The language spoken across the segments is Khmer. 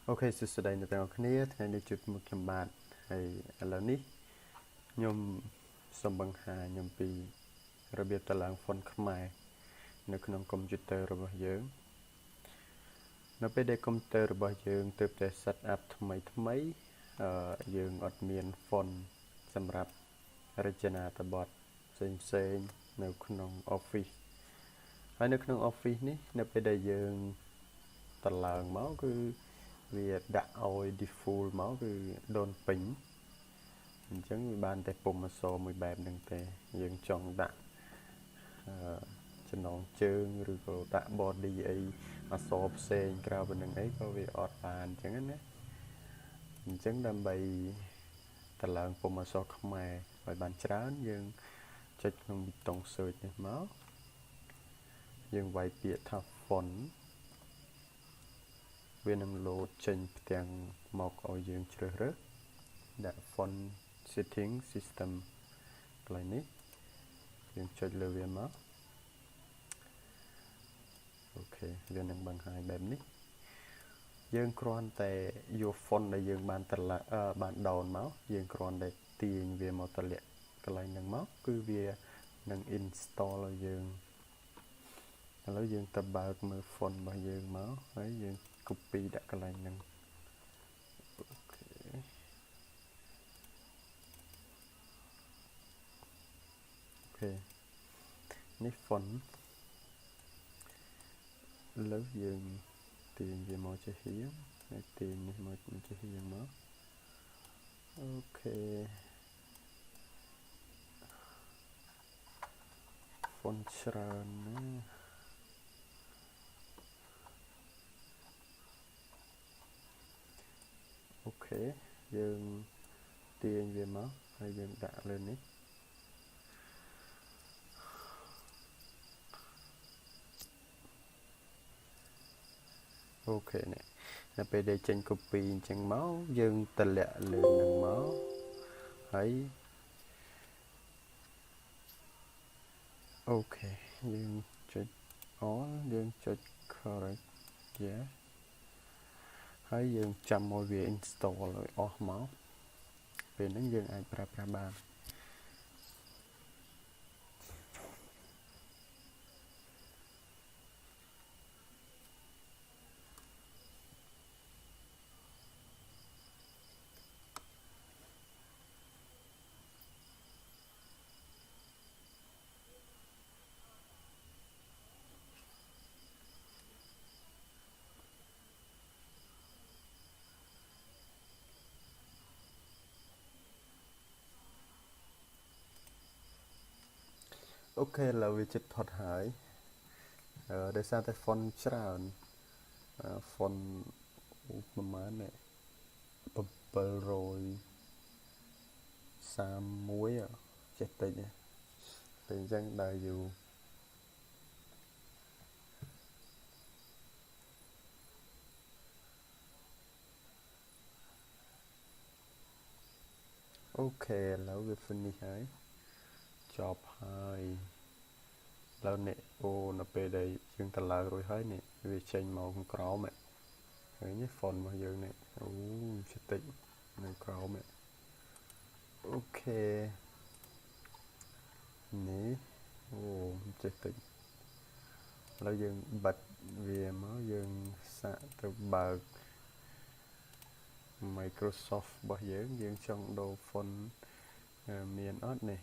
Ok, sự sự đây là tao khnéថ្ងៃនេះជួបមុខខ្ញុំបាទហើយឥឡូវនេះខ្ញុំសូមបង្ហាញអំពីរបៀបតឡើងហ្វុនខ្មែរនៅក្នុងកុំព្យូទ័ររបស់យើងនៅពេលដែលកុំព្យូទ័ររបស់យើងទើបតែ set up ថ្មីយើងអត់មានហ្វុនសម្រាប់រចនាបទផ្សេងនៅក្នុង Office ហើយនៅក្នុង Office នេះនៅពេលដែលយើងតឡើងមកគឺវាដាក់ឲ្យ default មកគឺដូនពេញអញ្ចឹងវាបានតែពុំអក្សរមួយបែបហ្នឹងទេយើងចង់ដាក់ចំណងជើងឬក៏ដាក់ body អីអក្សរផ្សេងក្រៅពីនឹងអីក៏វាអត់បានអញ្ចឹងណាអញ្ចឹងដើម្បីតឡើងពុំអក្សរខ្មែរឲ្យបានច្រើនយើងចុចក្នុងប៊ូតុង search នេះមកយើងវាយពាក្យថា fontវានឹងលោតចេញផ្ទាំងមកឲ្យយើងជ្រើសរើសដាក់ font setting system កន្លែងនេះយើងចុចលើវាមកអូខេវានឹងបង្ហាញបែបនេះយើងគ្រាន់តែយក font ដែលយើងបានដោនមកយើងគ្រាន់តែទាញវាមកតម្លាក់កន្លែងហ្នឹងមកគឺវានឹង install ឲ្យយើងឥឡូវយើងទៅបើកមើល font របស់យើងមកហើយយើង copy ដាក់កន្លែងហ្នឹងអូខេនេះ font ឥឡូវយើងទាញវាមកចេះហៀងហើយទាញនេះមកចេះហៀងមកអូខេ font ច្រើនណាអូខេយើងទាញវាមកហើយយើងដាក់លើនេះអូខេនេះនៅពេលដែលចេញ copy អញ្ចឹងមកយើងតម្លាក់លើនឹងមកហើយអូខេយើងចុច all យើងចុច correct yeah ហើយយើងចាំមកវា install ឲ្យអស់មកពេលហ្នឹងយើងអាចប្រើប្រាស់បានអូខេឥឡូវវាជិតផុតហើយដោយសារតែ font ច្រើន font ប្រហែលនេះ731ចេះតិចណាតែអញ្ចឹងដើរយូរអូខេឥឡូវវា finish ហើយចប់ហើយឥឡូវនេះអូនៅពេលដែលយើងតឡើងរួចហើយនេះវាចេញមកខាងក្រោមហើយនេះ font របស់យើងនេះអូចិត្តតិចនៅក្រោមអូខេនេះអូចិត្តតិចឥឡូវយើងបិទវាមកយើងសាកទៅបើក Microsoft របស់យើងចង់ដូរ font មានអត់នេះ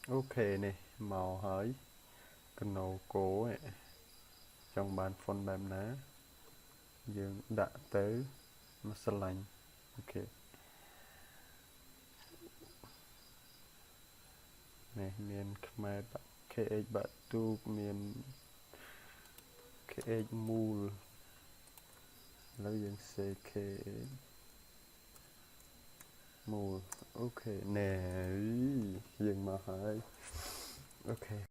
អូខេនេះមកហើយកណូកូចង់បាន font បែបណាយើងដាក់ទៅមកស្រឡាញ់អូខេនេះមានខ្មែរ KH បាក់ទូកមាន KH មូលឥឡូវយើងសេ KH មូលអូខេណែយើងមកហើយអូខេ